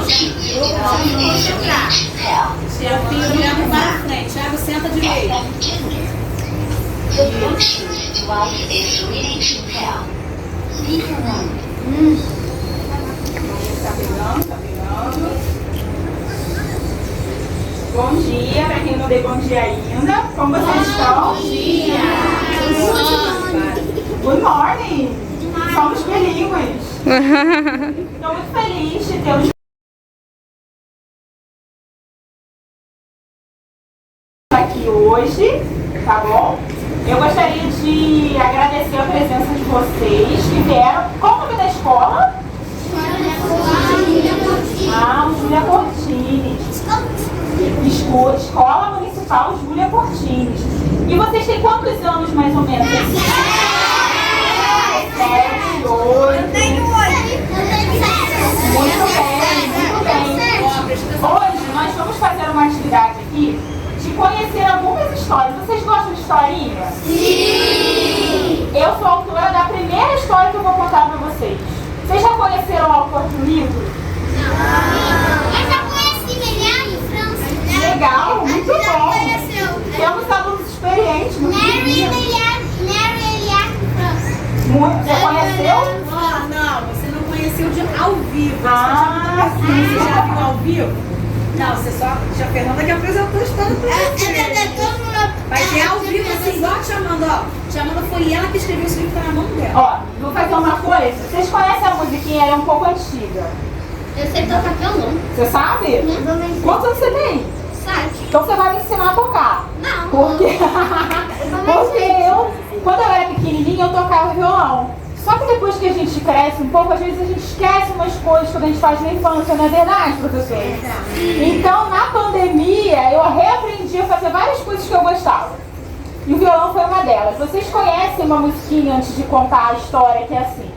concentrar. Thiago tem olhando para frente. Thiago, senta direito. Tá pegando, tá pegando. Bom dia, para quem não deu bom dia ainda. Como vocês estão? Bom dia! Good morning! Somos bilíngues. Estou muito feliz de tê-los aqui hoje, tá bom? Eu gostaria de agradecer a presença de vocês que vieram. Qual o nome da escola? Júlia Cortines. Escola Municipal Júlia Cortines. E vocês têm quantos anos mais ou menos? 7, 8. Eu tenho 8. Muito bem, muito bem. Hoje nós vamos fazer uma atividade aqui de conhecer algumas histórias. Vocês gostam de historinha? Sim! Eu sou autora da primeira história que eu vou contar para vocês. Vocês já conheceram o autor do livro? Não. Eu já conheci Meliane França. Legal, muito bom. Temos alunos experientes. Mary Eliane França. Você conheceu? Não, você não conheceu ao vivo. Sim. Você já viu ao vivo? Não, você só. A Fernanda que apresentou a história pra você. Mas é ao vivo, assim, igual a Tia Amanda, ó. Tia Amanda foi ela que escreveu esse livro, tá na mão dela. Ó, vou fazer uma coisa. Vocês conhecem a musiquinha? Ela é um pouco antiga. Eu sei tocar violão. Você sabe? Quantos anos você tem? 7. Então você vai me ensinar a tocar. Não. Porque quando eu era pequenininha, eu tocava violão. Só que depois que a gente cresce um pouco, às vezes a gente esquece umas coisas que a gente faz na infância, não é verdade, professor? Então, na pandemia, eu reaprendi a fazer várias coisas que eu gostava. E o violão foi uma delas. Vocês conhecem uma musiquinha antes de contar a história que é assim?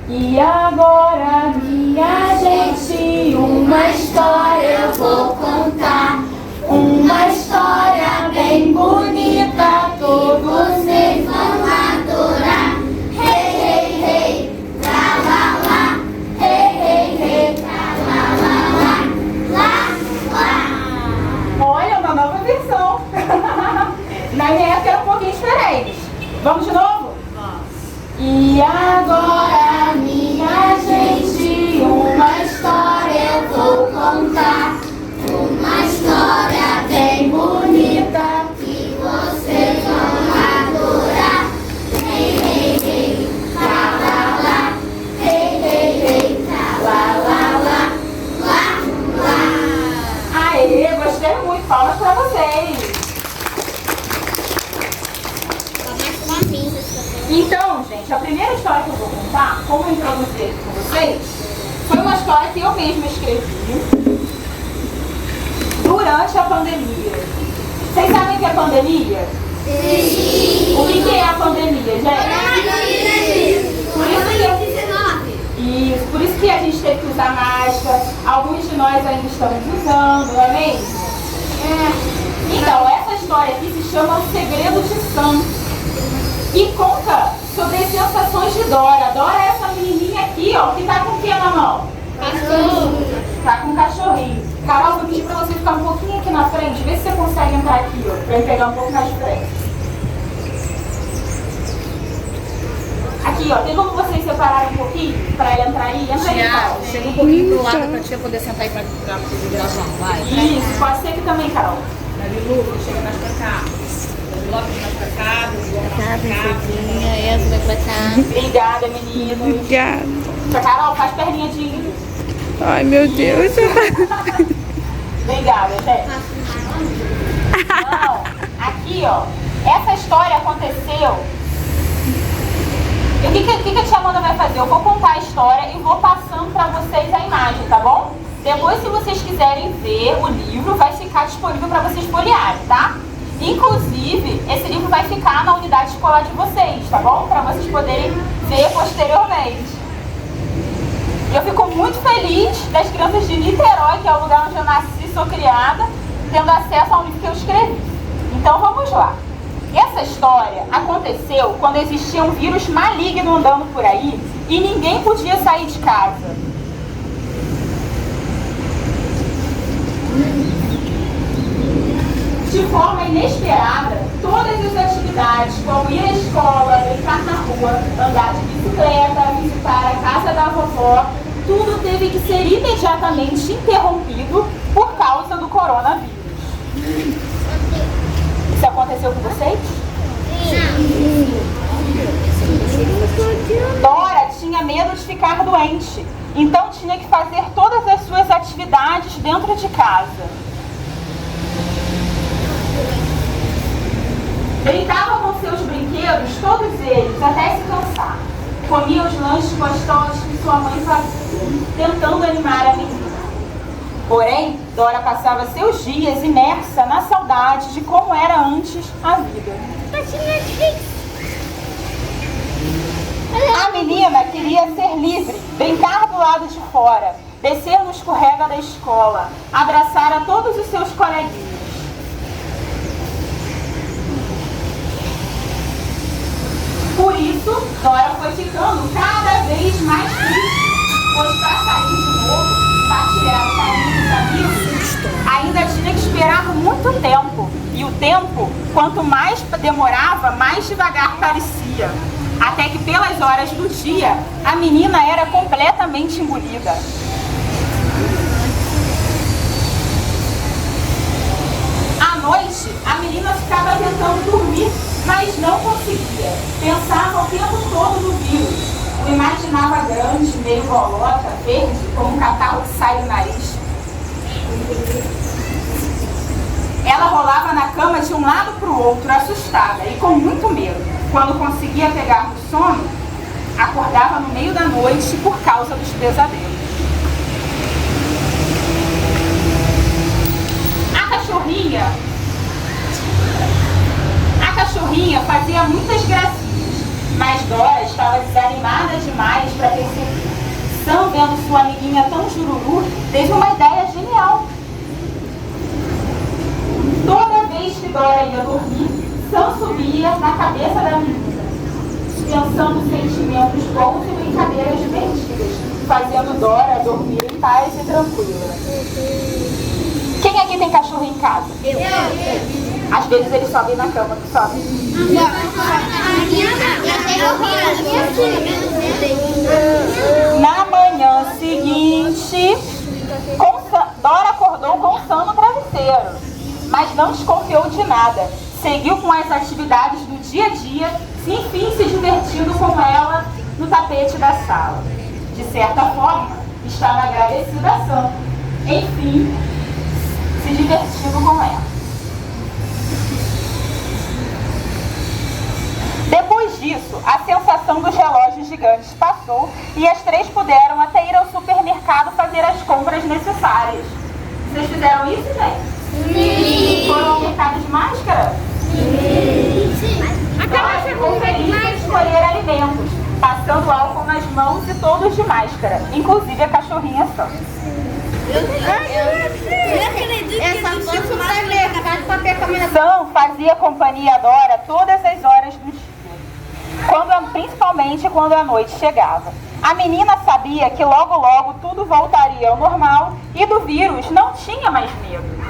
E agora, minha gente, uma história eu vou contar. Uma história bem bonita, todos vocês vão adorar. Hey, hey, hey, lá, lá, lá. Hey, hey, hey, lá, lá, lá, lá. Olha, uma nova versão. Na minha época era um pouquinho diferente. Vamos de novo? E agora, minha gente, uma história eu vou contar. Uma história bem bonita que vocês vão adorar. Hey, hey, hey, lá, lá, lá. Hey, hey, hey, lá, lá, lá, lá, lá. Aê, gostei muito. Palmas pra vocês. Então, gente, a primeira história que eu vou contar, como eu introduzi aqui com vocês, foi uma história que eu mesma escrevi durante a pandemia. Vocês sabem o que é pandemia? Sim! O que é a pandemia, gente? Por isso que a gente teve que usar máscara. Alguns de nós ainda estamos usando, não é mesmo? Então, essa história aqui se chama O Segredo de Sam. E conta sobre as sensações de Dora. Dora é essa menininha aqui, ó, que tá com o que na mão? Cachorro. Tá com um cachorrinho. Carol, vou pedir pra você ficar um pouquinho aqui na frente. Vê se você consegue entrar aqui, ó, pra eu pegar um pouco mais de frente. Aqui, ó, tem como vocês separarem um pouquinho pra ela entrar aí? Entra aí, Carol. Chega um pouquinho pro lado pra tia poder sentar aí pra poder virar só. Vai. Isso, pode ser aqui também, Carol. Marilu, chega mais pra cá. Lopes mais pra cá, Tá, princessinha, essa vai pra cá. Obrigada, menina. Obrigada. Carol, faz perninha de... Ai, meu Deus. Obrigada, gente. Não, aqui, ó, essa história aconteceu. E o que a tia Amanda vai fazer? Eu vou contar a história e vou passando pra vocês a imagem, tá bom? Depois, se vocês quiserem ver o livro, vai ficar disponível pra vocês folhearem, tá? Inclusive, esse livro vai ficar na unidade escolar de vocês, tá bom? Pra vocês poderem ver posteriormente. Eu fico muito feliz das crianças de Niterói, que é o lugar onde eu nasci e sou criada, tendo acesso ao livro que eu escrevi. Então vamos lá. Essa história aconteceu quando existia um vírus maligno andando por aí e ninguém podia sair de casa. De forma inesperada, todas as atividades, como ir à escola, brincar na rua, andar de bicicleta, visitar a casa da vovó, tudo teve que ser imediatamente interrompido por causa do coronavírus. Isso aconteceu com vocês? Dora tinha medo de ficar doente, então tinha que fazer todas as suas atividades dentro de casa. Brincava com seus brinquedos, todos eles, até se cansar. Comia os lanches gostosos que sua mãe fazia, tentando animar a menina. Porém, Dora passava seus dias imersa na saudade de como era antes a vida. A menina queria ser livre, brincar do lado de fora, descer no escorrega da escola, abraçar a todos os seus coleguinhas. Por isso, Dora foi ficando cada vez mais triste, pois para sair de novo, partilhar o carinho dos amigos, ainda tinha que esperar muito tempo. E o tempo, quanto mais demorava, mais devagar parecia. Até que pelas horas do dia, a menina era completamente engolida. À noite, a menina ficava tentando dormir, mas não conseguia. Pensava o tempo todo no vírus. O imaginava grande, meio bolota, verde, como um catarro que sai do nariz. Ela rolava na cama de um lado para o outro, assustada e com muito medo. Quando conseguia pegar no sono, acordava no meio da noite por causa dos pesadelos. A cachorrinha fazia muitas gracinhas, mas Dora estava desanimada demais para perceber. Sam, vendo sua amiguinha tão jururu, teve uma ideia genial. Toda vez que Dora ia dormir, Sam subia na cabeça da menina, pensando sentimentos bons e brincadeiras divertidas, fazendo Dora dormir em paz e tranquila. Quem aqui tem cachorro em casa? Eu. Às vezes eles sobem na cama, tu sobe? Na manhã seguinte, Dora acordou com o Sam no travesseiro, mas não desconfiou de nada. Seguiu com as atividades do dia a dia, enfim se divertindo com ela no tapete da sala. De certa forma, estava agradecida a Sam. Enfim, se divertindo com ela. Depois disso, a sensação dos relógios gigantes passou e as três puderam até ir ao supermercado fazer as compras necessárias. Vocês fizeram isso, gente? Sim! Foram ao mercado de máscara? Sim! Dora ficou feliz em escolher alimentos, passando álcool nas mãos e todos de máscara, inclusive a cachorrinha Sam. Sam fazia companhia a Dora todas as horas do dia, principalmente quando a noite chegava. A menina sabia que logo logo tudo voltaria ao normal e do vírus não tinha mais medo.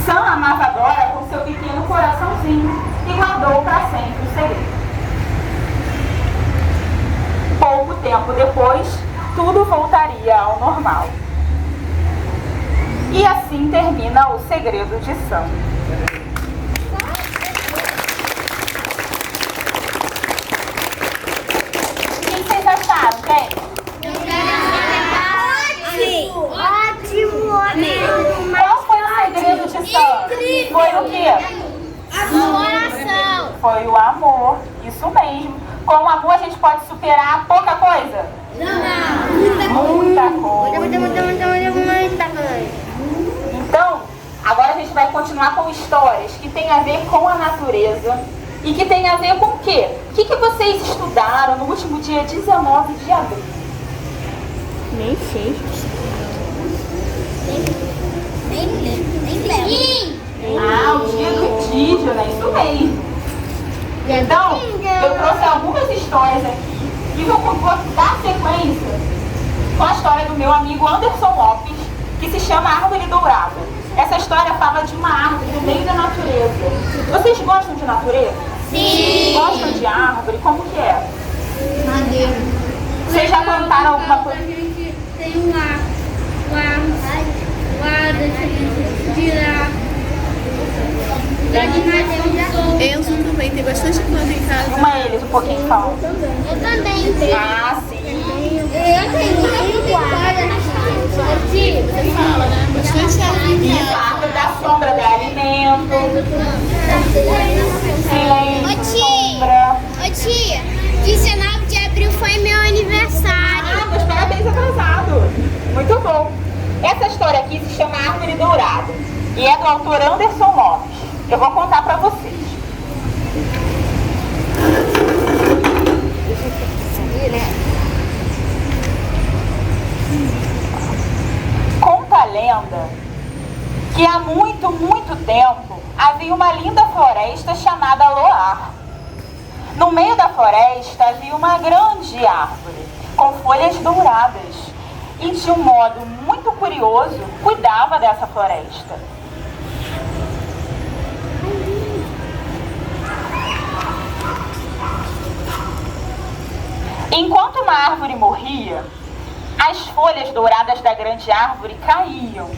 Sam amava a Dora com seu pequeno coraçãozinho e guardou para sempre o segredo. Pouco tempo depois, tudo voltaria ao normal. E assim termina o segredo de Sam. O que vocês acharam, gente? Ótimo! Qual foi o segredo de Sam? Foi o quê? Coração! Foi o amor, isso mesmo. Com o amor a gente pode superar pouca coisa? Não! Muita coisa. Muita coisa! Então, agora a gente vai continuar com histórias que tem a ver com a natureza e que tem a ver com o quê? O que vocês estudaram no último dia 19 de abril? Nem sei. Nem lembro. Ah, o dia do indígena, isso mesmo. Então, eu trouxe algumas histórias aqui e vou dar sequência com a história do meu amigo Anderson Lopes, que se chama Árvore Dourada. Essa história fala de uma árvore no meio da natureza. Vocês gostam de natureza? Sim. Gostam de árvore? Como que é? Madeira. Vocês já plantaram alguma coisa? Tem um ar, deixa eu tirar. Enzo também tem bastante planta em casa. Uma eles, um pouquinho fala. Eu também tenho. Ah, sim. Eu tenho guarda na casa. Fala, né? Bastante árvore em Isso, a casa. árvore da sombra dá alimento. Silêncio, sombra. Ô tia, 19 de abril foi meu aniversário. Ah, meus parabéns atrasado. Muito bom. Essa história aqui se chama Árvore Dourada e é do autor Anderson Lopes. Eu vou contar pra vocês. Conta a lenda que há muito, muito tempo havia uma linda floresta chamada Loar. No meio da floresta havia uma grande árvore com folhas douradas e, de um modo muito curioso, cuidava dessa floresta. Enquanto uma árvore morria, as folhas douradas da grande árvore caíam.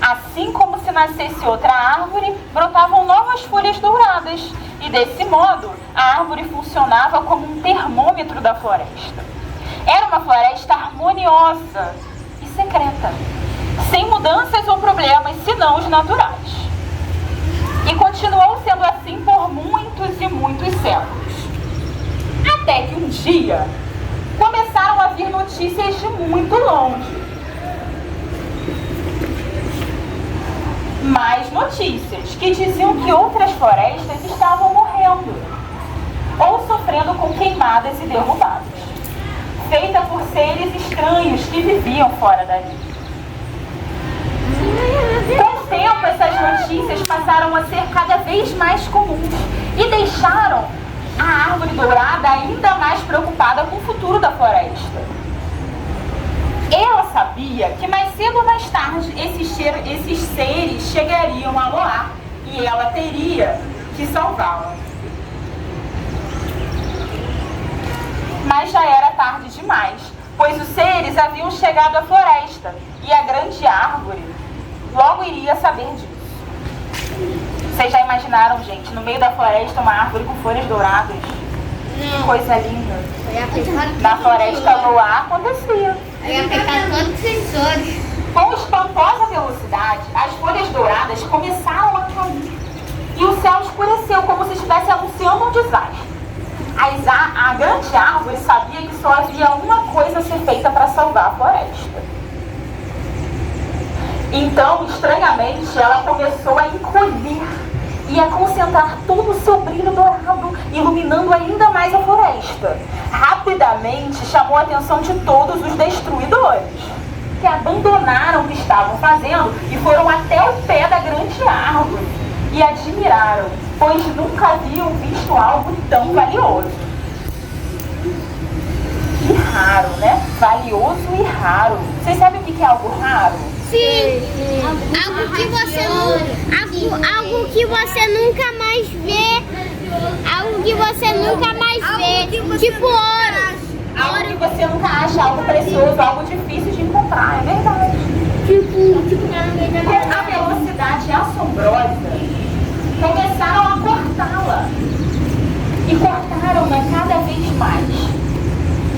Assim como se nascesse outra árvore, brotavam novas folhas douradas. E desse modo, a árvore funcionava como um termômetro da floresta. Era uma floresta harmoniosa e secreta, sem mudanças ou problemas, senão os naturais. E continuou sendo assim por muitos e muitos séculos. Até que um dia, começaram a vir notícias de muito longe. Mais notícias que diziam que outras florestas estavam morrendo ou sofrendo com queimadas e derrubadas, feita por seres estranhos que viviam fora dali. Com o tempo, essas notícias passaram a ser cada vez mais comuns e deixaram a árvore dourada ainda mais preocupada com o futuro da floresta. Ela sabia que mais cedo ou mais tarde esses seres chegariam a Loar e ela teria que salvá-la. Mas já era tarde demais, pois os seres haviam chegado à floresta e a grande árvore logo iria saber disso. Vocês já imaginaram, gente, no meio da floresta uma árvore com folhas douradas? Que coisa linda. Na floresta Loar acontecia. Eu ia pegar todos os sensores. Com espantosa velocidade, as folhas douradas começaram a cair. E o céu escureceu, como se estivesse anunciando um desastre. A grande árvore sabia que só havia uma coisa a ser feita para salvar a floresta. Então, estranhamente, ela começou a encolher e a concentrar todo o seu brilho dourado, iluminando ainda mais a floresta. Rapidamente chamou a atenção de todos os destruidores, que abandonaram o que estavam fazendo e foram até o pé da grande árvore e admiraram, pois nunca haviam visto algo tão valioso. E raro, né? Valioso e raro. Vocês sabem o que é algo raro? Sim. Algo que você algo que você nunca mais vê. Algo que você nunca mais vê. Tipo ouro. Algo que você nunca acha, algo precioso, algo difícil de encontrar, é verdade. Com a velocidade assombrosa, começaram a cortá-la. E cortaram-na cada vez mais.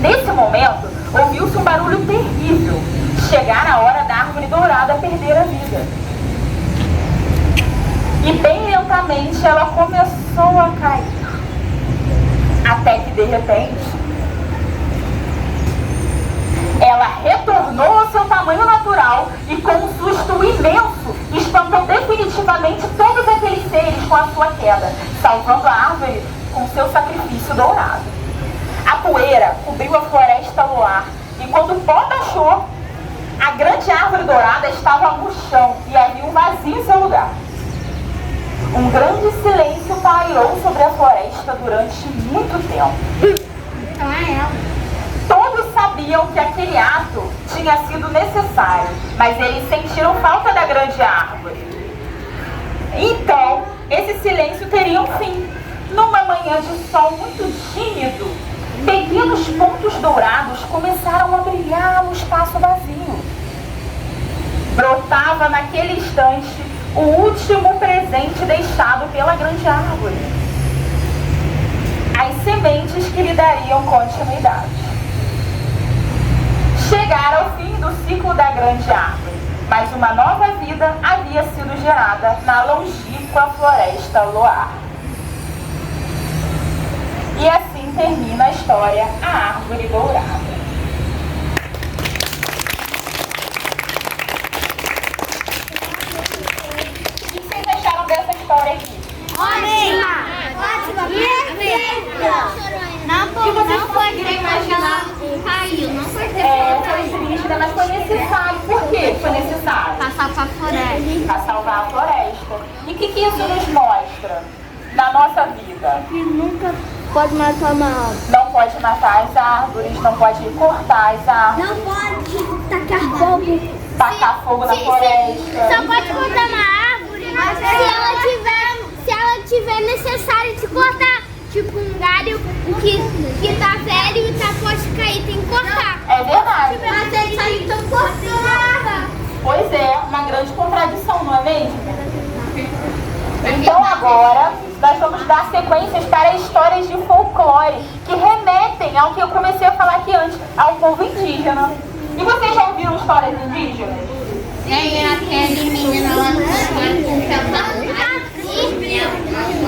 Nesse momento, ouviu-se um barulho terrível. Chegar a hora da árvore dourada perder a vida. E bem lentamente ela começou a cair. Até que, de repente, ela retornou ao seu tamanho natural e, com um susto imenso, espantou definitivamente todos aqueles seres com a sua queda, salvando a árvore com seu sacrifício dourado. A poeira cobriu a floresta Loar e, quando o pó baixou, a grande árvore dourada estava no chão e havia um vazio em seu lugar. Um grande silêncio pairou sobre a floresta durante muito tempo. Todos sabiam que aquele ato tinha sido necessário, mas eles sentiram falta da grande árvore. Então, esse silêncio teria um fim. Numa manhã de sol muito tímido, pequenos pontos dourados começaram a brilhar no espaço vazio. Brotava naquele instante o último presente deixado pela grande árvore. As sementes que lhe dariam continuidade. Chegara ao fim do ciclo da grande árvore, mas uma nova vida havia sido gerada na longínqua floresta Loar. E assim termina a história A Árvore Dourada. O que vocês acharam dessa história aqui? Ótima! Não foi imaginar. Caiu, não foi Foi rígida, mas foi necessário. Por que foi necessário? pra salvar a floresta. Para salvar a floresta. E o que isso nos mostra na nossa vida? Que nunca pode matar uma árvore. Não pode matar as árvores, não pode cortar as árvores, Não pode tacar fogo. tacar fogo na floresta. Só pode cortar uma árvore se ela tiver necessário de cortar. Tipo um galho que tá velho e tá pode cair, tem que cortar. É verdade. Mas eles aí estão cortando. Pois é, uma grande contradição, não é mesmo? Então agora nós vamos dar sequências para histórias de folclore que remetem ao que eu comecei a falar aqui antes, ao povo indígena. E vocês já ouviram histórias indígenas? Tem aquele menino lá no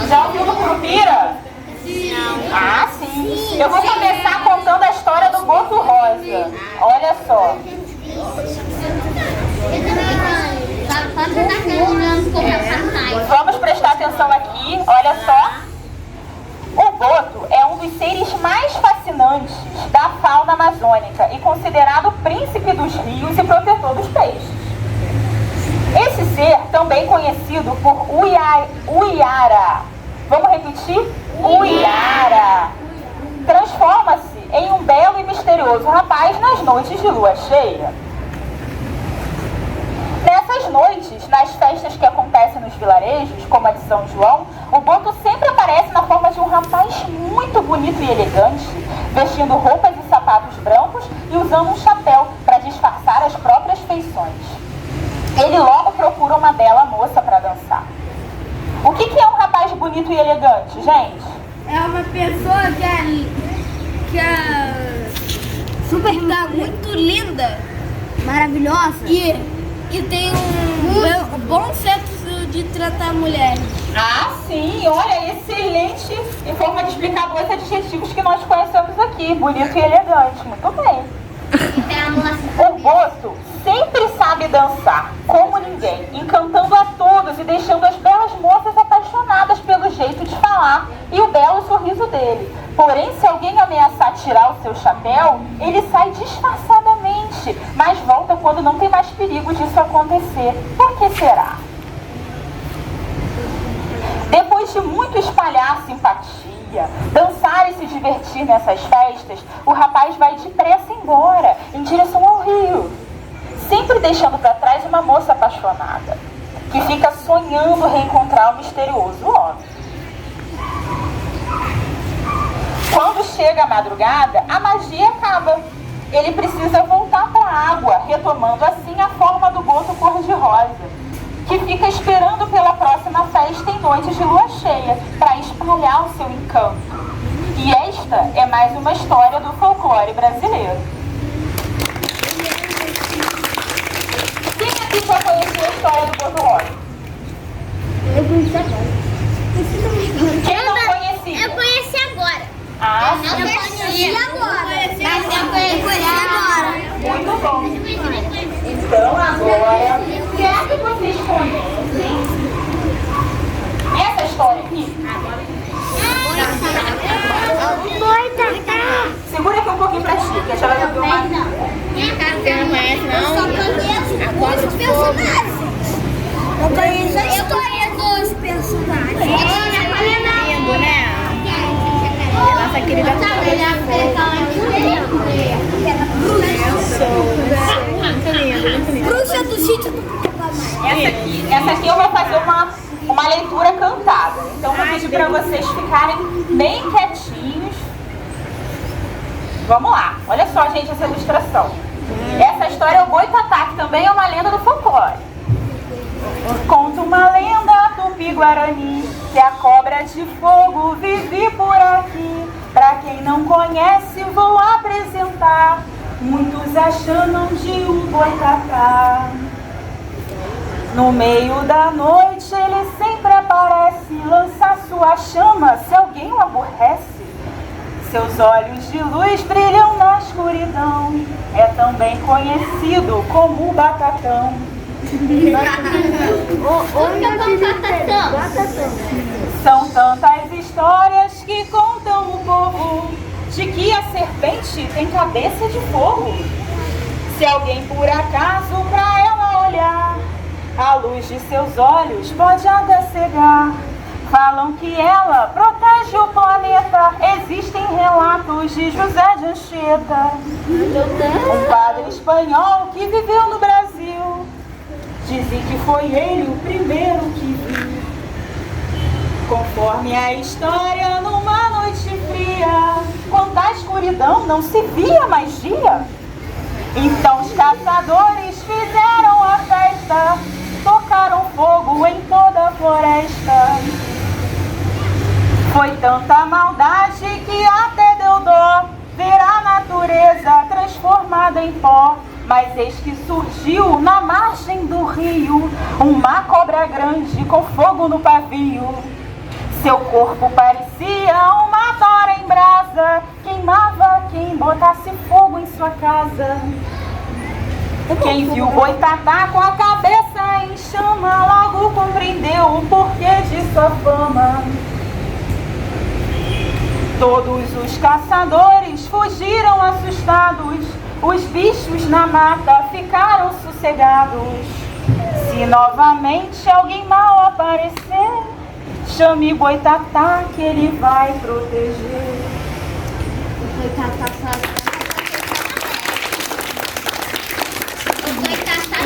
Já ouviu do Curupira? Ah, sim. Eu vou começar contando a história do Boto Rosa. Olha só. Vamos prestar atenção aqui. Olha só. O boto é um dos seres mais fascinantes da fauna amazônica e considerado o príncipe dos rios e protetor dos peixes. Esse ser, também conhecido por Uiara. Vamos repetir? Uiara. Transforma-se em um belo e misterioso rapaz nas noites de lua cheia. Nessas noites, nas festas que acontecem nos vilarejos, como a de São João, o boto sempre aparece na forma de um rapaz muito bonito e elegante, vestindo roupas e sapatos brancos e usando um chapéu para disfarçar as próprias feições. Ele logo procura uma bela moça para dançar. O que é um rapaz bonito e elegante, gente? É uma pessoa que é super muito linda, maravilhosa e tem um bom senso de tratar mulheres. Ah, sim, olha, excelente em forma de explicar dois adjetivos que nós conhecemos aqui, bonito e elegante, muito bem. O boto sempre sabe dançar, como ninguém, encantando a todos e deixando as belas moças apaixonadas pelo jeito de falar e o belo sorriso dele. Porém, se alguém ameaçar tirar o seu chapéu, ele sai disfarçadamente, mas volta quando não tem mais perigo disso acontecer. Por que será? Depois de muito espalhar simpatia, dançar e se divertir nessas festas, o rapaz vai depressa embora, em direção ao rio, sempre deixando para trás uma moça apaixonada, que fica sonhando reencontrar o misterioso homem. Quando chega a madrugada, a magia acaba. Ele precisa voltar para a água, retomando assim a forma do boto cor-de-rosa, que fica esperando pela próxima festa em noites de lua cheia, para espalhar o seu encanto. E esta é mais uma história do folclore brasileiro. Quem aqui já conheceu a história do Boto Rosa? Eu conheci agora. Quem não conhecia? Eu conheci agora. Ah, Eu sim. conheci agora. Eu conheci agora. Muito bom. Então agora, será que vocês conhecem essa história aqui? Foi, Tatá. Segura aqui um pouquinho pra ti, que já vai ver uma... Você não conhece, não? Eu só conheço os personagens. Eu conheço os personagens. Lindo, né? Nossa querida. Eu sou. pedir para vocês ficarem bem quietinhos. Vamos lá. Olha só, gente, essa ilustração. Essa história é o Boitatá, que também é uma lenda do folclore. Conta uma lenda tupi-guarani que a cobra de fogo vive por aqui. Pra quem não conhece, vou apresentar. Muitos a chamam de o Boitatá. No meio da noite ele sempre aparece, lança sua chama se alguém o aborrece. Seus olhos de luz brilham na escuridão, é também conhecido como o Batatão. São tantas histórias que contam o povo de que a serpente tem cabeça de fogo. Se alguém por acaso pra ela olhar, a luz de seus olhos pode até cegar. Falam que ela protege o planeta. Existem relatos de José de Anchieta, um padre espanhol que viveu no Brasil. Dizem que foi ele o primeiro que viu. Conforme a história, numa noite fria, quando a escuridão não se via mais dia, então os caçadores fizeram a festa, tocaram fogo em toda a floresta. Foi tanta maldade que até deu dó ver a natureza transformada em pó. Mas eis que surgiu na margem do rio uma cobra grande com fogo no pavio. Seu corpo parecia uma tora em brasa, queimava quem botasse fogo em sua casa. Quem viu o Boitatá com a cabeça em chama logo compreendeu o porquê de sua fama. Todos os caçadores fugiram assustados, os bichos na mata ficaram sossegados. Se novamente alguém mal aparecer, chame Boitatá que ele vai proteger. O Boitatá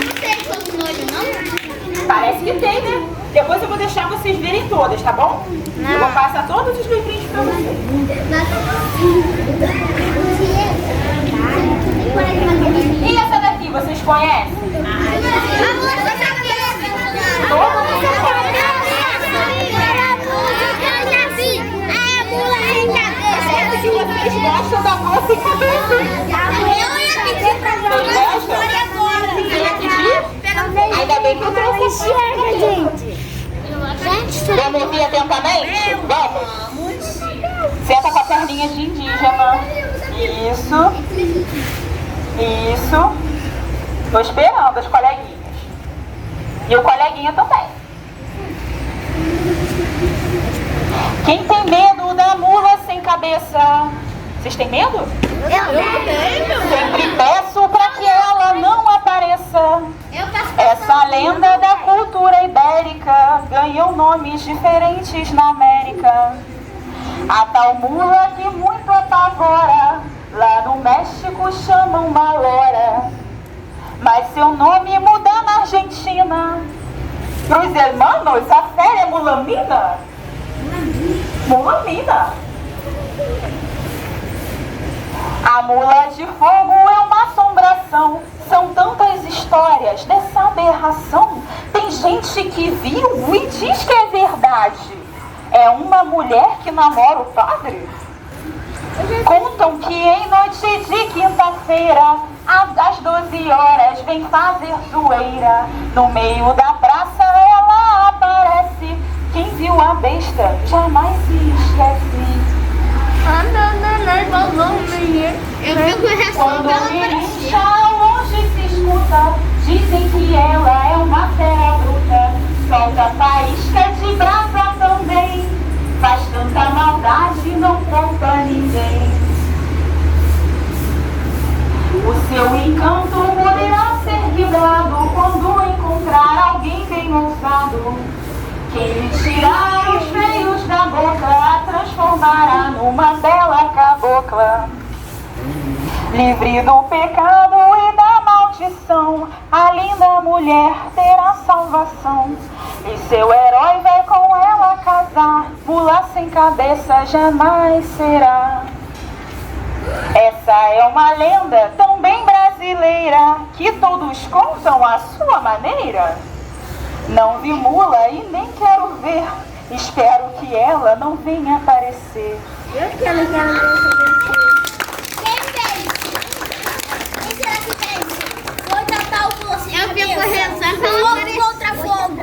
não tem fogo no olho, não? Parece que tem, né? Depois eu vou deixar vocês verem todas, tá bom? Eu vou passar todos os livrinhos pra vocês. E essa daqui, vocês conhecem? Todas vocês conhecem? Vocês gostam da moça em cabeça? Vocês gostam? Você ia pedir? Ainda bem que eu trouxe aqui. Gente. Vamos ouvir atentamente? Vamos. Senta com a perninha de indígena. Isso. Isso. Tô esperando as coleguinhas. E o coleguinha também. Quem tem medo da mula sem cabeça? Vocês têm medo? Eu tenho. Sempre peço para que ela não apareça. Essa lenda da cultura ibérica ganhou nomes diferentes na América. A tal mula que muito apavora, lá no México chamam Malora. Mas seu nome muda na Argentina. Pros hermanos, a fé é mulamina. Mulamina. A mula de fogo é uma assombração. São tantas histórias dessa aberração. Tem gente que viu e diz que é verdade. É uma mulher que namora o padre? Contam que em noite de quinta-feira, às 12 horas, vem fazer zoeira. No meio da praça ela aparece. Quem viu a besta jamais se esquece. Eu fico Quando respondendo o pra Mirincha ao longe se escuta, dizem que ela é uma fera bruta. Solta faísca de brasa também, faz tanta maldade, não poupa ninguém. O seu encanto poderá ser quebrado quando encontrar alguém bem ousado. Quem lhe tirar os feios da boca a transformará numa bela cabocla. Livre do pecado e da maldição, a linda mulher terá salvação. E seu herói vai com ela casar, mula sem cabeça jamais será. Essa é uma lenda tão bem brasileira que todos contam à sua maneira. Não vi mula e nem quero ver, espero que ela não venha aparecer. Eu quero quem fez? Quem será que fez? Vou tapar o fogo. Eu fico rezando fogo contra fogo.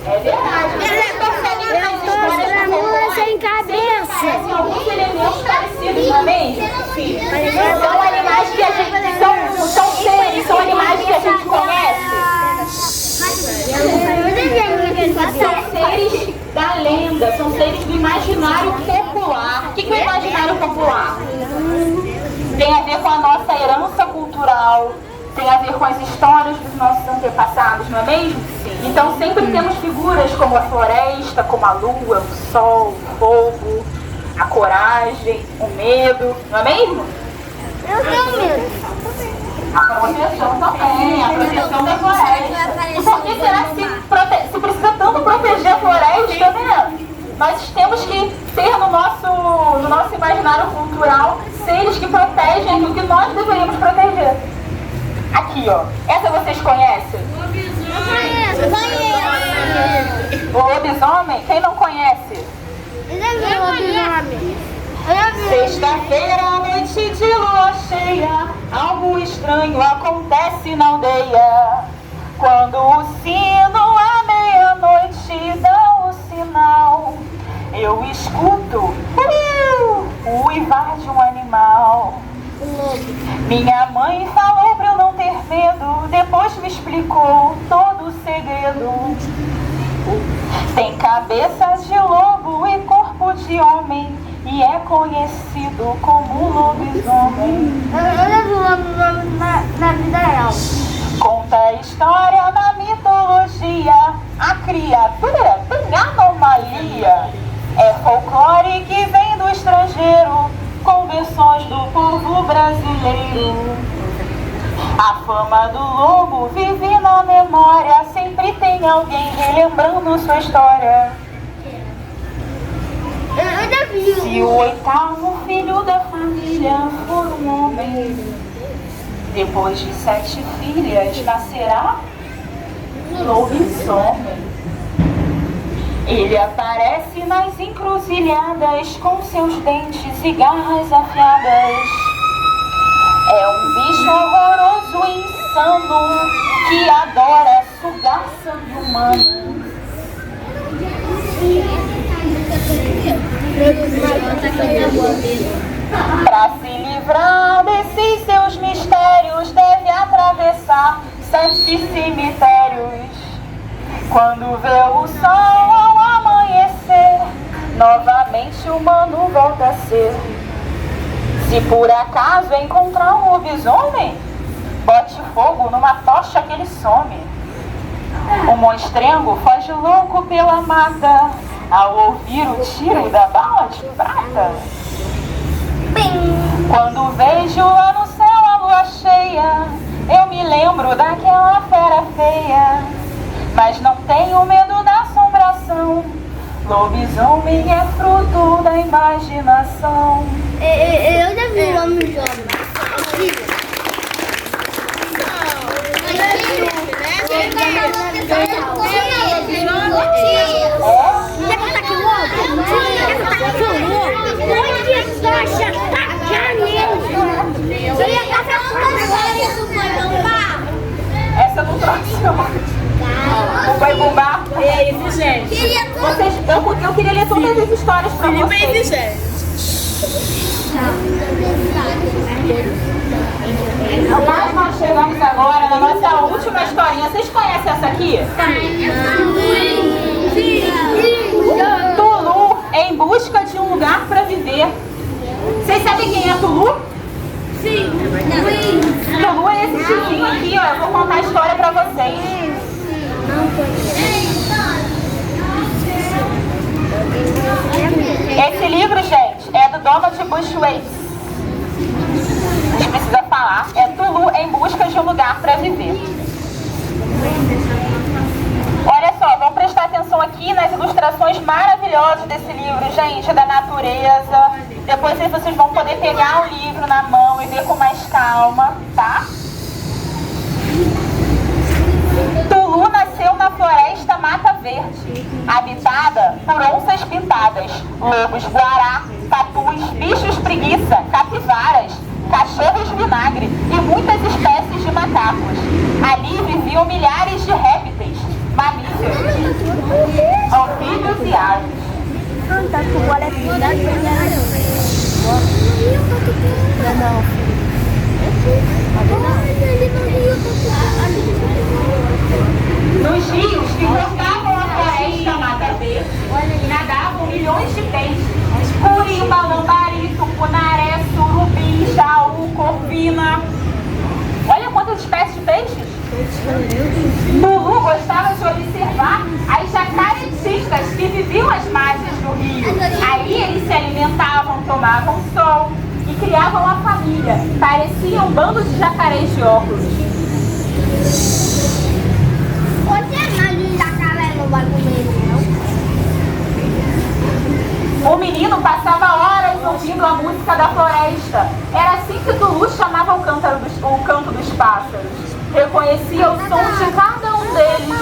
É verdade. Mula sem cabeça. Tem alguns elementos parecidos, não é mesmo? São animais que a gente... São seres, são animais que a gente conhece. São seres da lenda, são seres do imaginário popular. O que é o imaginário popular? Tem a ver com a nossa herança cultural, tem a ver com as histórias dos nossos antepassados, não é mesmo? Então sempre temos figuras como a floresta, como a lua, o sol, o fogo, a coragem, o medo, não é mesmo? Eu tenho medo. A proteção também, a proteção da floresta. E por que será que se precisa tanto proteger a floresta, né? Nós temos que ter no nosso imaginário cultural seres que protegem o que nós deveríamos proteger. Aqui, ó. Essa vocês conhecem? O lobisomem? Quem não conhece? Sexta-feira, noite de lua cheia, algo estranho acontece na aldeia. Quando o sino à meia-noite dá o sinal, eu escuto o uivar de um animal. Minha mãe falou pra eu não ter medo, depois me explicou todo o segredo. Tem cabeça de lobo e corpo de homem, e é conhecido como lobisomem. Eu já vi o lobisomem na vida real. Conta a história na mitologia, a criatura tem anomalia. É folclore que vem do estrangeiro, com versões do povo brasileiro. A fama do lobo vive na memória, sempre tem alguém relembrando sua história. Eu já vi. Se o oitavo filho da família for um homem, depois de 7 filhas nascerá lobisomem. Ele aparece nas encruzilhadas com seus dentes e garras afiadas. É um bicho horroroso e insano que adora sugar sangue humano. Para se livrar desses seus mistérios, deve atravessar 7 cemitérios. Quando vê o sol ao amanhecer, novamente o humano volta a ser. Se por acaso encontrar um lobisomem, bote fogo numa tocha que ele some. O monstrengo foge louco pela mata ao ouvir o tiro da bala de prata. Quando vejo lá no céu a lua cheia, eu me lembro daquela fera feia. Mas não tenho medo da assombração, lobisomem é fruto da imaginação. Eu já vi o lobisomem. Essa não trouxe. Não vai bombar? É isso, gente. Eu queria ler todas as histórias pra vocês. Mas nós chegamos agora na nossa última historinha. Vocês conhecem essa aqui? Tulu em busca de um lugar pra viver. Vocês sabem quem é Tulu? Sim. Tulu é esse tiozinho aqui, ó. Eu vou contar a história pra vocês. Esse livro, gente, é do Donald Bushwaite. A gente precisa falar. É Tulu em busca de um lugar para viver. Olha só, vamos prestar atenção aqui nas ilustrações. ilustrações maravilhosas desse livro, gente, da natureza. Depois vocês vão poder pegar o livro na mão e ver com mais calma, tá? Tulu nasceu na floresta Mata Verde, habitada por onças pintadas, lobos guará, tatus, bichos preguiça, capivaras, cachorros vinagre e muitas espécies de macacos. Ali viviam milhares de répteis, mamíferos, anfíbios e aves. Nos rios que cortavam a floresta Mata Verde, nadavam milhões de peixes: curimba, lambari, tucunaré, surubim, jaú, corvina. Olha quantas espécies de peixes. Tulu gostava de observar as jacaretistas que viviam às margens do rio. Aí eles se alimentavam, tomavam sol e criavam uma família. Pareciam um bando de jacarés de óculos. Você é mais de jacaré, não vai comer, não? O menino passava horas ouvindo a música da floresta. Era assim que Tulu chamava o canto dos pássaros. Reconhecia o som de cada um deles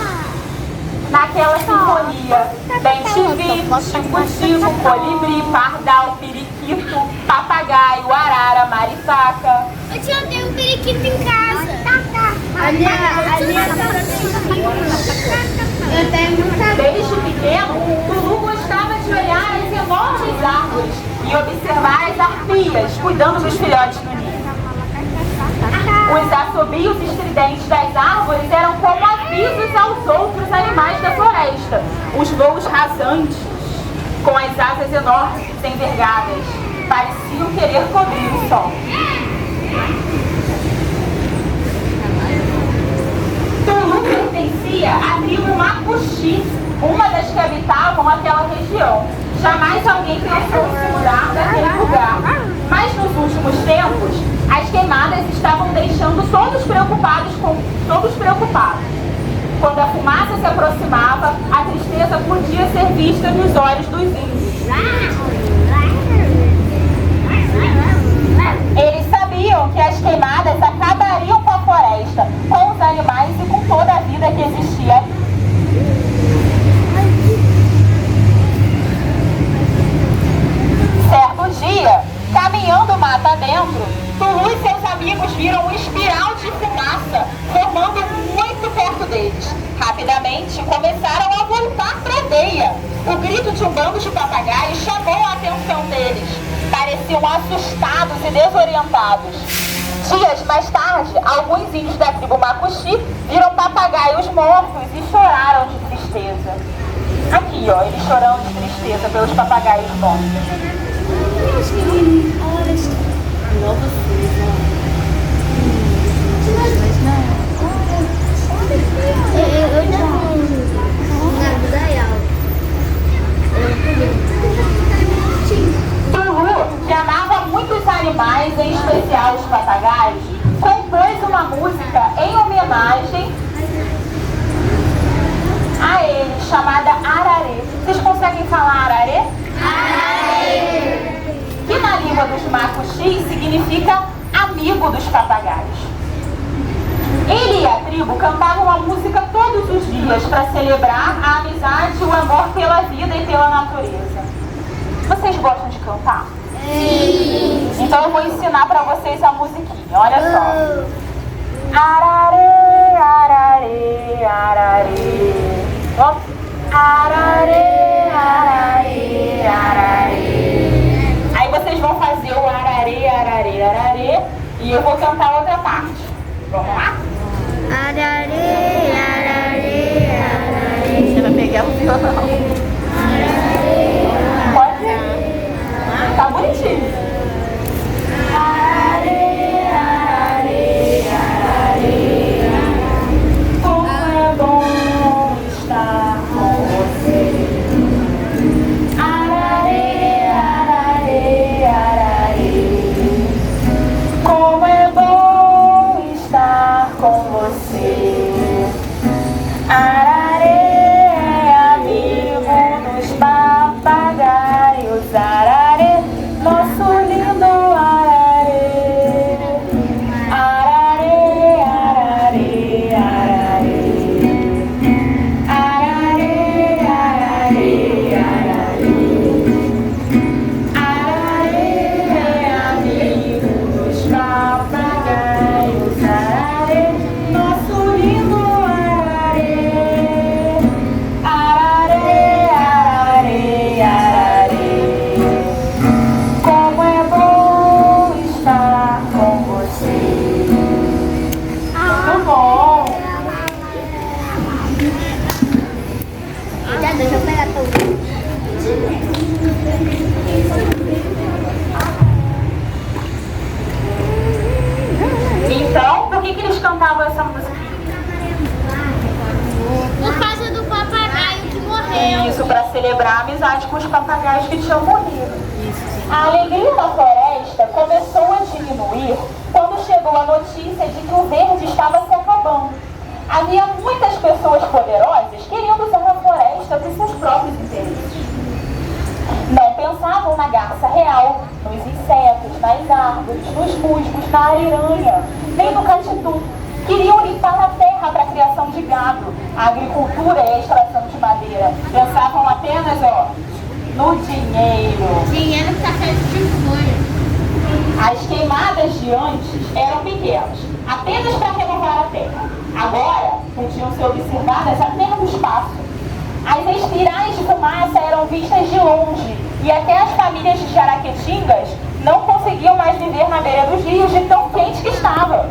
naquela sinfonia. Bem-te-vi, tico-tico, colibri, pardal, periquito, papagaio, arara, maritaca. Eu tenho um periquito em casa. Desde pequeno, Tulu gostava de olhar as enormes árvores e observar as arpias cuidando dos filhotes no ninho. Os assobios estridentes das árvores eram como avisos aos outros animais da floresta. Os voos rasantes, com as asas enormes e envergadas, pareciam querer cobrir o sol. Tulu pertencia à tribo Macuxi, uma das que habitavam aquela região. Jamais alguém pensou em se mudar daquele lugar. Mas nos últimos tempos, as queimadas estavam deixando todos preocupados. Quando a fumaça se aproximava, a tristeza podia ser vista nos olhos dos índios. Eles sabiam que as queimadas acabariam com a floresta, com os animais e com toda a vida que existia ali. Certo dia, caminhando mata dentro, Tulu e seus amigos viram uma espiral de fumaça formando muito perto deles. Rapidamente começaram a voltar para a aldeia. O grito de um bando de papagaios chamou a atenção deles. Pareciam assustados e desorientados. Dias mais tarde, alguns índios da tribo Macuxi viram papagaios mortos e choraram de tristeza. Aqui, ó, eles chorando de tristeza pelos papagaios mortos. Tulu, que amava muitos animais, em especial os papagaios, compôs uma música em homenagem a ele, chamada Ararê. Vocês conseguem falar Ararê? Ararê! Que na língua dos Macuxi significa amigo dos papagaios. Ele e a tribo cantavam a música todos os dias para celebrar a amizade e o amor pela vida e pela natureza. Vocês gostam de cantar? Sim! Então eu vou ensinar para vocês a musiquinha, olha só. Ararê, ararê, ararê. Ó. Ararê, ararê, ararê. Aí vocês vão fazer o ararê, ararê, ararê. E eu vou cantar outra parte. Vamos lá? Ararê, ararê, ararê. Você vai pegar o violão. Pode? Tá bonitinho. Ararê, ararê, ararê. Como é bom estar com você. Ararê, ararê, ararê. Como é bom estar com você. Ararê é amigo dos cantavam essa música? Por causa do papagaio que morreu. Isso, para celebrar a amizade com os papagaios que tinham morrido. A alegria da floresta começou a diminuir quando chegou a notícia de que o verde estava se acabando. Havia muitas pessoas poderosas querendo usar a floresta para os seus próprios interesses. Não pensavam na garça real, nos insetos, nas árvores, nos musgos, na ariranha, nem no catitu. Queriam limpar a terra para a criação de gado, a agricultura e a extração de madeira. Pensavam apenas, no dinheiro. Dinheiro que está feito de folha. As queimadas de antes eram pequenas, apenas para renovar a terra. Agora, podiam ser observadas até no espaço. As espirais de fumaça eram vistas de longe e até as famílias de jaraquetingas não conseguiam mais viver na beira dos rios de tão quente que estava.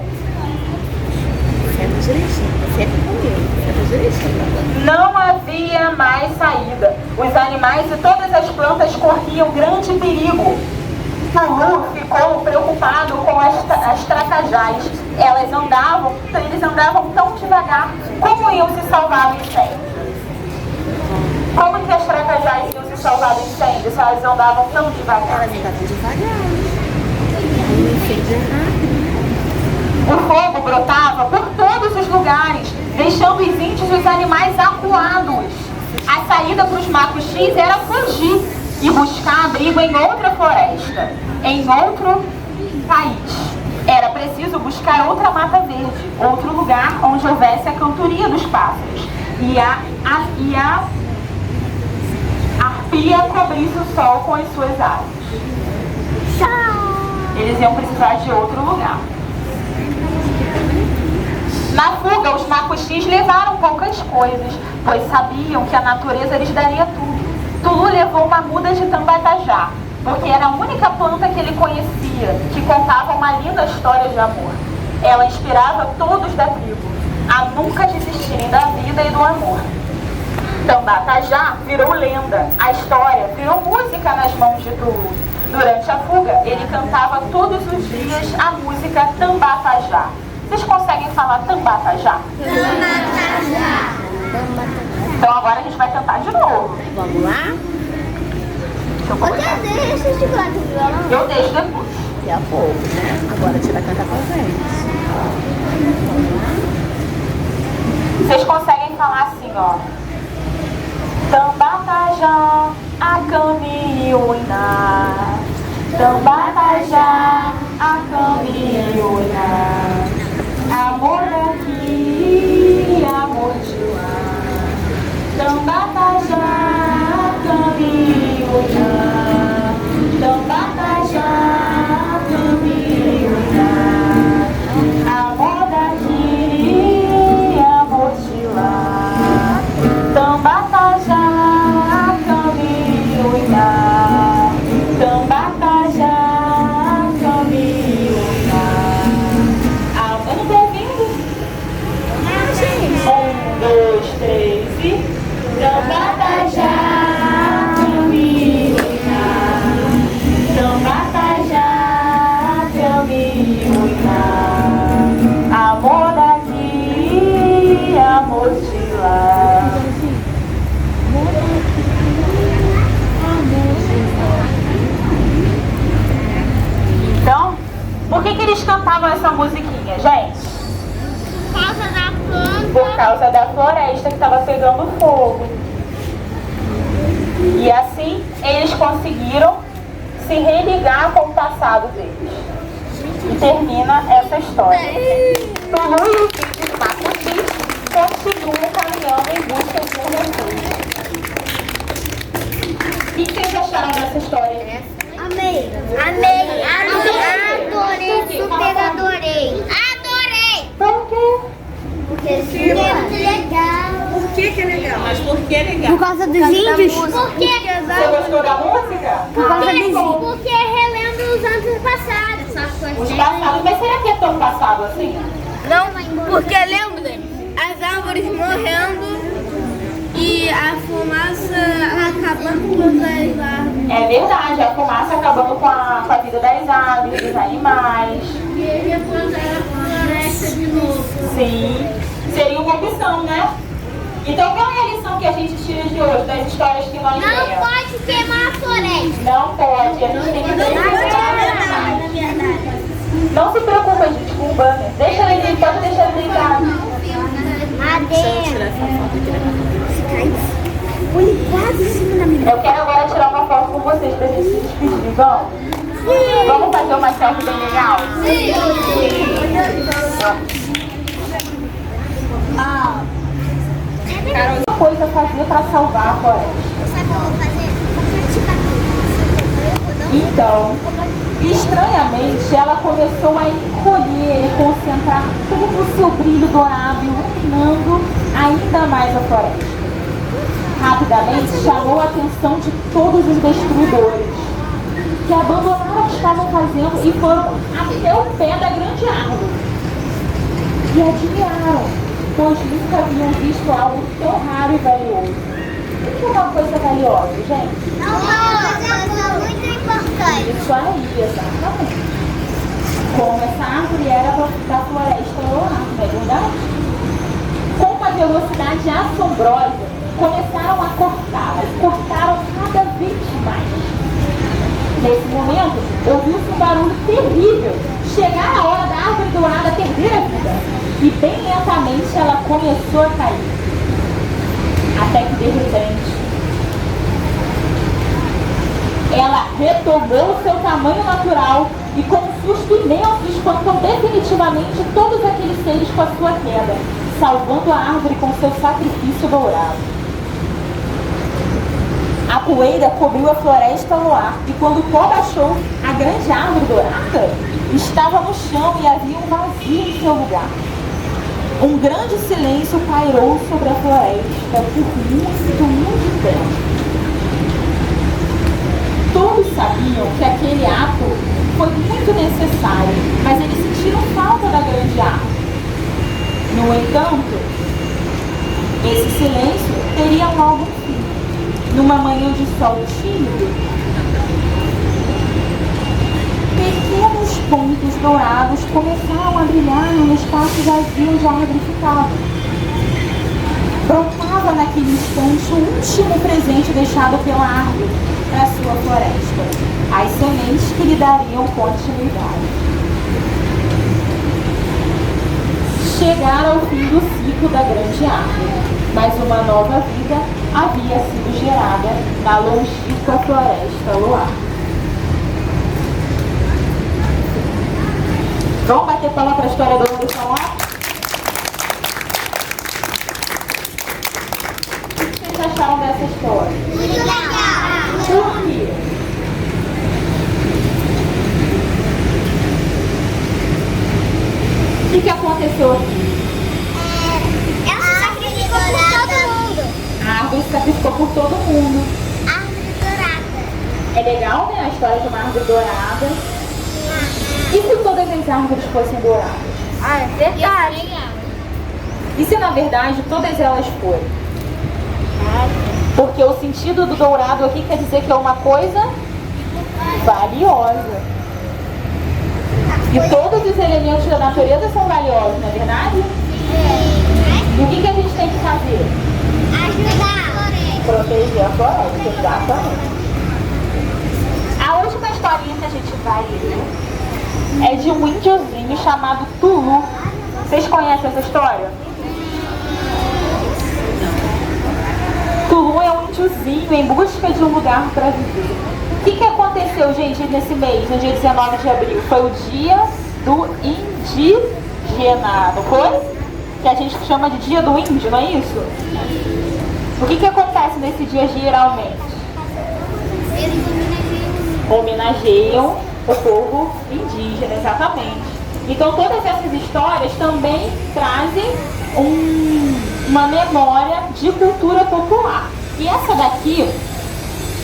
Não havia mais saída. Os animais e todas as plantas corriam grande perigo. Tulu ficou preocupado com as tracajás. Eles andavam tão devagar. Como iam se salvar do incêndio? Como que as tracajás iam se salvar do incêndio se elas andavam tão devagar? Elas andavam devagar. O incêndio é rápido. O fogo brotava por todos os lugares, deixando os índios e os animais acuados. A saída para os macuxis era fugir e buscar abrigo em outra floresta, em outro país. Era preciso buscar outra mata verde, outro lugar onde houvesse a cantoria dos pássaros e a arpia cobrisse o sol com as suas asas. Eles iam precisar de outro lugar. Na fuga, os macuxis levaram poucas coisas, pois sabiam que a natureza lhes daria tudo. Tulu levou uma muda de tambatajá, porque era a única planta que ele conhecia, que contava uma linda história de amor. Ela inspirava todos da tribo a nunca desistirem da vida e do amor. Tambatajá virou lenda, a história virou música nas mãos de Tulu. Durante a fuga, ele cantava todos os dias a música Tambatajá. Vocês conseguem falar Tambatajá? Tambatajá. Então agora a gente vai cantar de novo. Vamos lá? Deixa eu colocar. Deixa esse chocolate no violão. Eu deixo depois. Daqui a pouco, né? Agora a gente vai cantar com a gente. Vocês conseguem falar assim, Tambatajá, a caminhoina. Tambatajá, a caminhoina. Amor daqui, amor de lá. Tambatajá, a caminhoina. Tambatajá, a caminhoina. Amor daqui, amor de lá. Tambatajá, a caminhoina. Tambatajá, a caminhoina. Alguém tá ouvindo? 1, 2, 3 e... Tambatajá, a caminhoina. Tambatajá, a caminhoina. Amor daqui, amor de lá. Então, por que eles cantavam essa musiquinha, gente? Por causa da planta. Por causa da floresta que estava pegando fogo. E assim, eles conseguiram se religar com o passado deles. E termina essa história. Tulu e os índios macuxis continuam caminhando em busca de um refúgio. O que vocês acharam dessa história? Amei. Amei. Adorei. Super adorei. Adorei. Por quê? Porque é muito legal. Por que é legal? Mas por que é legal? Por causa dos índios? Porque Você gostou da música? Porque relembra os anos passados. Os passados, mas será que é tão passado assim? Não, porque lembra as árvores morrendo e a fumaça acabando com as árvores. É verdade, a fumaça acabando com a vida das aves, dos animais. E depois era a floresta de novo. Sim, seria uma opção, né? Então qual é a lição que a gente tira de hoje, das histórias que nós Não lemos? pode queimar a floresta. Não pode, a gente tem que Não se preocupa, gente, com o banner. Deixa ele, pode deixar ele deitado. Madeira. Eu quero agora tirar uma foto com vocês pra gente se despedir, vamos? Vamos fazer uma selfie bem legal? Uma coisa fazer para salvar a floresta. Sabe o que eu vou fazer? Então, estranhamente, ela começou a encolher e concentrar todo o seu brilho dourado, iluminando ainda mais a floresta. Rapidamente chamou a atenção de todos os destruidores, que abandonaram o que estavam fazendo e foram até o pé da grande árvore. E admiraram, pois nunca haviam visto algo tão raro e valioso. O que é uma coisa valiosa, gente? Não, é muito importante. Isso aí, exatamente. Como essa árvore era da floresta lunar, não é verdade? Com uma velocidade assombrosa, começaram a cortá-la. Cortaram cada vez mais. Nesse momento, ouviu-se um barulho terrível. Chegar a hora da árvore dourada perder a vida. E bem lentamente ela começou a cair. Até que de repente, ela retomou o seu tamanho natural e com um susto imenso espantou definitivamente todos aqueles seres com a sua queda, salvando a árvore com seu sacrifício dourado. A poeira cobriu a floresta no ar e quando o pó baixou, a grande árvore dourada estava no chão e havia um vazio em seu lugar. Um grande silêncio pairou sobre a floresta por muito tempo. Todos sabiam que aquele ato foi muito necessário, mas eles sentiram falta da grande árvore. No entanto, esse silêncio teria logo um fim. Numa manhã de sol tímido, pequenos pontos dourados começaram a brilhar no espaço vazio onde a árvore ficava. Brotava naquele instante o último presente deixado pela árvore para a sua floresta, as sementes que lhe dariam continuidade. Chegaram ao fim do ciclo da grande árvore, mas uma nova vida havia sido gerada na longínqua floresta luar. Vamos bater palma para a história do Anderson lá? O que vocês acharam dessa história? Muito legal. Por quê? O que aconteceu aqui? Ela se sacrificou por todo mundo. A árvore se sacrificou por todo mundo. Árvore dourada. É legal, né? A história de uma árvore dourada. E se todas as árvores fossem douradas? Ah, é verdade. E se na verdade todas elas forem? Porque o sentido do dourado aqui quer dizer que é uma coisa valiosa. E todos os elementos da natureza são valiosos, não é verdade? E o que a gente tem que fazer? Ajudar. Proteger a floresta, exatamente. A última historinha que a gente vai ler é de um índiozinho chamado Tulu. Vocês conhecem essa história? Tulu é um índiozinho em busca de um lugar para viver. O que aconteceu, gente, nesse mês, no dia 19 de abril? Foi o dia do indígena, não foi? Que a gente chama de dia do índio, não é isso? O que acontece nesse dia geralmente? Eles Homenageiam o povo indígena, exatamente. Então todas essas histórias também trazem uma memória de cultura popular. E essa daqui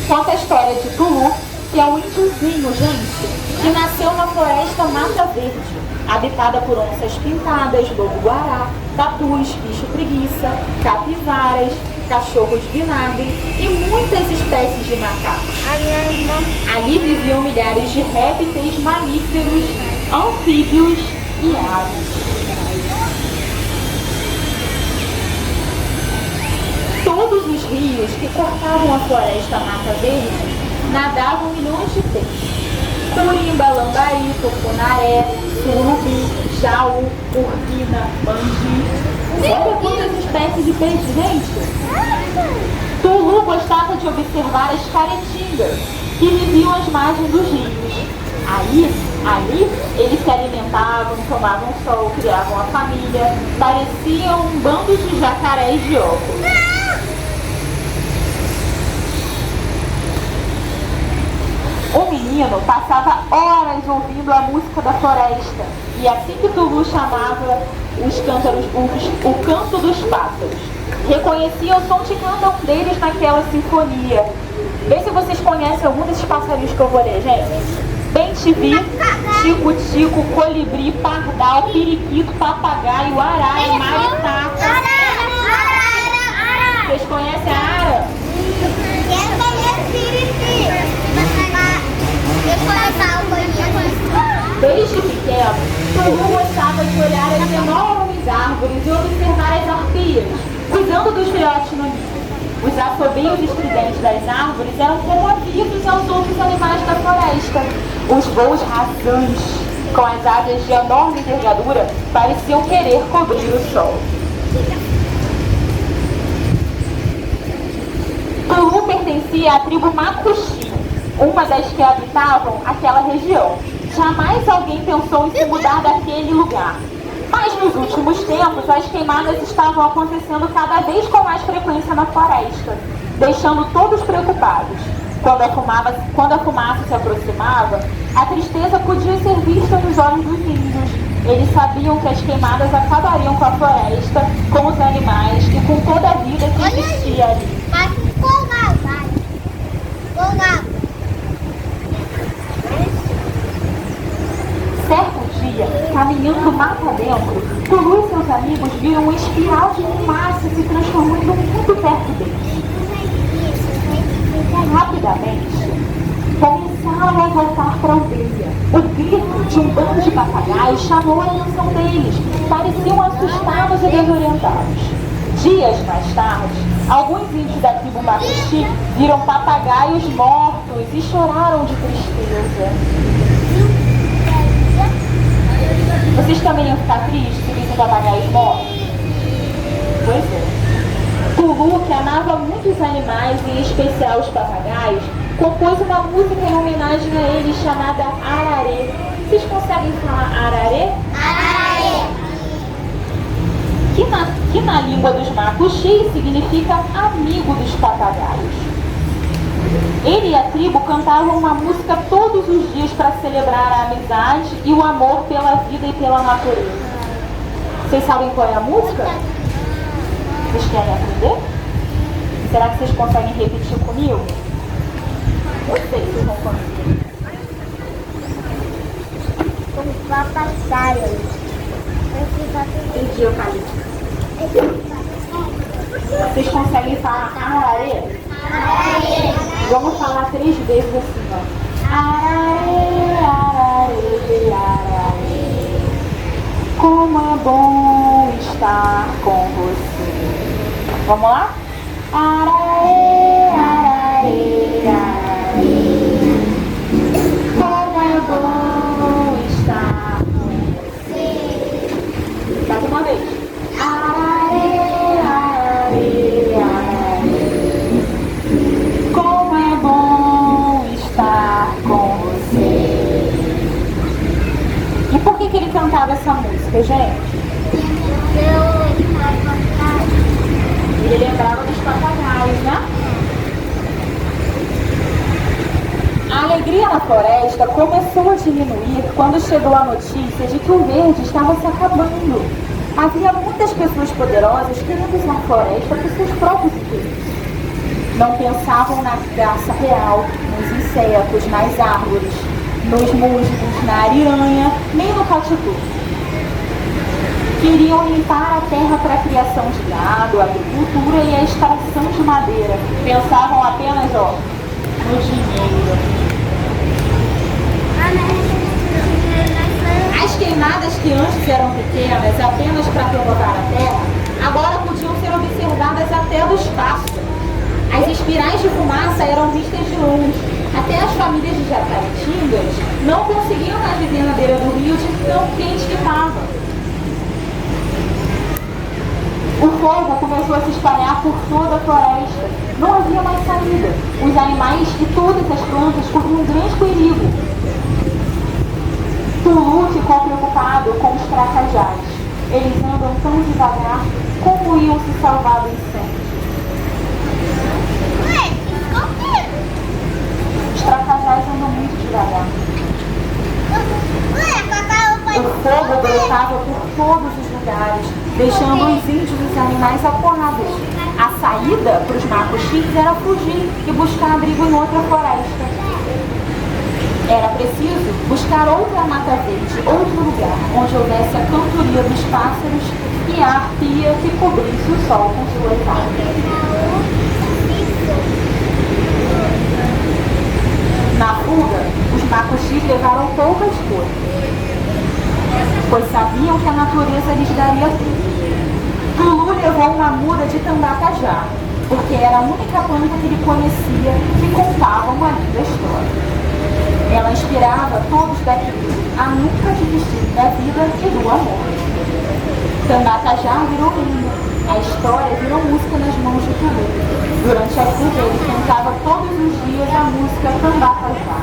conta a história de Tulu, que é um índiozinho, gente, que nasceu na floresta Mata Verde, habitada por onças pintadas, lobo-guará, tatus, bicho-preguiça, capivaras, cachorros vinagre e muitas espécies de macacos. Ali viviam milhares de répteis, mamíferos, anfíbios e aves. rios que cortavam a floresta mata verde, nadavam milhões de peixes. Turimba, lambari, tucunaré, surubi, jaú, urbina, mangi. Olha quantas espécies de peixes, gente! Tulu gostava de observar as caretingas, que viviam às margens dos rios. Ali, eles se alimentavam, tomavam sol, criavam a família, pareciam um bando de jacarés de óculos. O menino passava horas ouvindo a música da floresta, e assim que Tulu chamava o canto dos pássaros, reconhecia o som de cada um deles naquela sinfonia. Vê se vocês conhecem algum desses passarinhos que eu vou ler, gente. Bem-te-vi, tico-tico, colibri, pardal, periquito, papagaio, arara, maritaca. Vocês conhecem a ara? Desde pequeno, Tulu gostava de olhar as enormes árvores e observar as arpias, cuidando dos filhotes no ninho. Os assobios estridentes das árvores eram como avisos aos outros animais da floresta. Os voos rasantes, com as asas de enorme envergadura, pareciam querer cobrir o sol. Tulu pertencia à tribo Macuxi, uma das que habitavam aquela região. Jamais alguém pensou em se mudar daquele lugar. Mas nos últimos tempos, as queimadas estavam acontecendo cada vez com mais frequência na floresta, deixando todos preocupados. Quando a fumaça se aproximava, a tristeza podia ser vista nos olhos dos índios. Eles sabiam que as queimadas acabariam com a floresta, com os animais e com toda a vida que existia ali. Certo dia, caminhando mata dentro, Tulu e seus amigos viram uma espiral de fumaça se transformando muito perto deles. Rapidamente, começaram a voltar para a aldeia. O grito de um bando de papagaios chamou a atenção deles. Pareciam assustados e desorientados. Dias mais tarde, alguns índios da tribo Macuxi viram papagaios mortos e choraram de tristeza. Vocês também iam ficar tristes se vissem papagaios mortos? Pois é. Tulu, que amava muitos animais, em especial os papagaios, compôs uma música em homenagem a eles chamada Ararê. Vocês conseguem falar Ararê? Ararê. Que na língua dos Macuxi significa amigo dos papagaios. Ele e a tribo cantavam uma música todos os dias para celebrar a amizade e o amor pela vida e pela natureza. Vocês sabem qual é a música? Vocês querem aprender? Será que vocês conseguem repetir comigo? Eu sei que vocês vão conseguir. Os papagaios. Entendi, Eucalipto. Vocês conseguem falar Ararê? Ararê. Vamos falar 3 vezes assim, ó. Ararê, ararê, ararê. Como é bom estar com você. Vamos lá? Ararê, ararê, ararê. Como é bom estar com você. Mais uma vez. Ararê, ararê, ararê. Como é bom estar com você. E por que ele cantava essa música, gente? Ele lembrava dos papagaios, né? A alegria na floresta começou a diminuir quando chegou a notícia de que o verde estava se acabando. Havia muitas pessoas poderosas querendo usar a floresta para seus próprios interesses. Não pensavam na graça real, nos insetos, nas árvores, nos musgos, na ariranha, nem no catitu. Queriam limpar a terra para a criação de gado, a agricultura e a extração de madeira. Pensavam apenas, no dinheiro. As queimadas que antes eram pequenas, apenas para provocar a terra, agora podiam ser observadas até do espaço. As espirais de fumaça eram vistas de longe. Até as famílias de Jacaratingas não conseguiam mais viver na beira do rio de tão quente que estava. O fogo começou a se espalhar por toda a floresta. Não havia mais saída. Os animais e todas as plantas corriam um grande perigo. Tulu ficou preocupado com os tracajás. Eles andam tão devagar, como iam se salvar do incêndio? Os tracajás andam muito devagar. O fogo brotava por todos os lugares, deixando os índios e os animais acorrados. A saída para os macuxis era fugir e buscar abrigo em outra floresta. Era preciso buscar outra mata verde, outro lugar, onde houvesse a cantoria dos pássaros e a arpia que cobrisse o sol com suas asas. Na fuga, os macuxis levaram poucas coisas, pois sabiam que a natureza lhes daria tudo. Tulu levou uma muda de tambacajá, porque era a única planta que ele conhecia que contava uma linda história. Ela inspirava todos daqui a nunca desistir da vida e do amor. Tambacajá virou lindo. A história virou música nas mãos de Tulu. Durante a fuga, ele cantava todos os dias a música Tambacajá.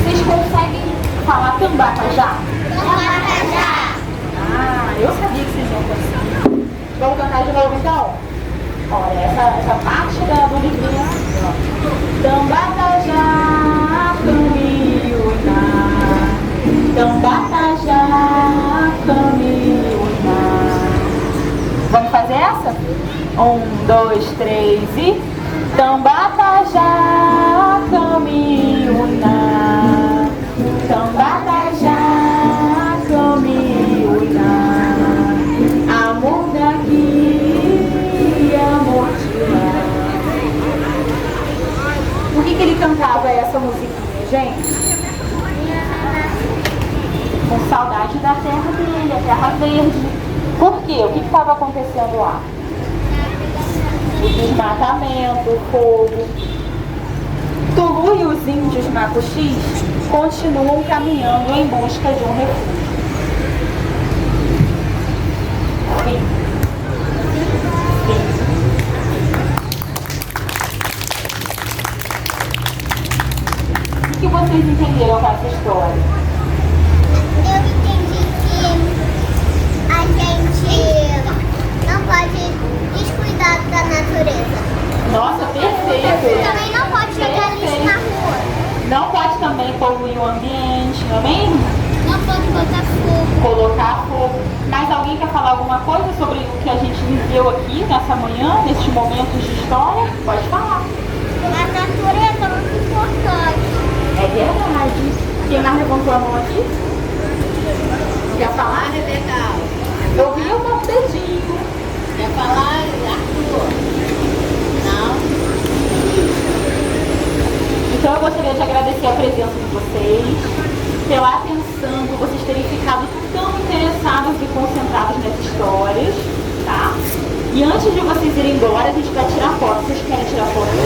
Vocês conseguem falar Tambacajá? Tambacajá. Ah, eu sabia que vocês iam conseguir. Vamos cantar de novo então? Olha, essa parte do livrinho. Tambacajá, camiúna. Tambacajá, camiúna. Vamos fazer essa? 1, 2, 3 e... Tambacajá, camiúna. Tambacajá, camiúna. Amor daqui, amor de lá. Por que ele cantava essa musiquinha, gente? Com saudade da terra dele, a terra verde. Por quê? O que estava acontecendo lá? O desmatamento, o fogo. Tulu e os índios macuxis continuam caminhando em busca de um refúgio. Fim. O que vocês entenderam com essa história? Eu entendi que a gente não pode descuidar da natureza. Nossa, perfeito! Também não pode jogar lixo na rua. Não pode também poluir o ambiente, não é mesmo? Não pode botar fogo. Colocar fogo. Mas alguém quer falar alguma coisa sobre o que a gente viveu aqui nessa manhã, nesses momentos de história? Pode falar. A natureza é muito importante. É verdade. Quem mais levantou a mão aqui? Quer falar? É legal. Eu vi um dedinho. Quer falar, Arthur? Não? Então eu gostaria de agradecer a presença de vocês, pela atenção, por vocês terem ficado tão interessados e concentrados nessas histórias, tá? E antes de vocês irem embora, a gente vai tirar foto. Vocês querem tirar foto?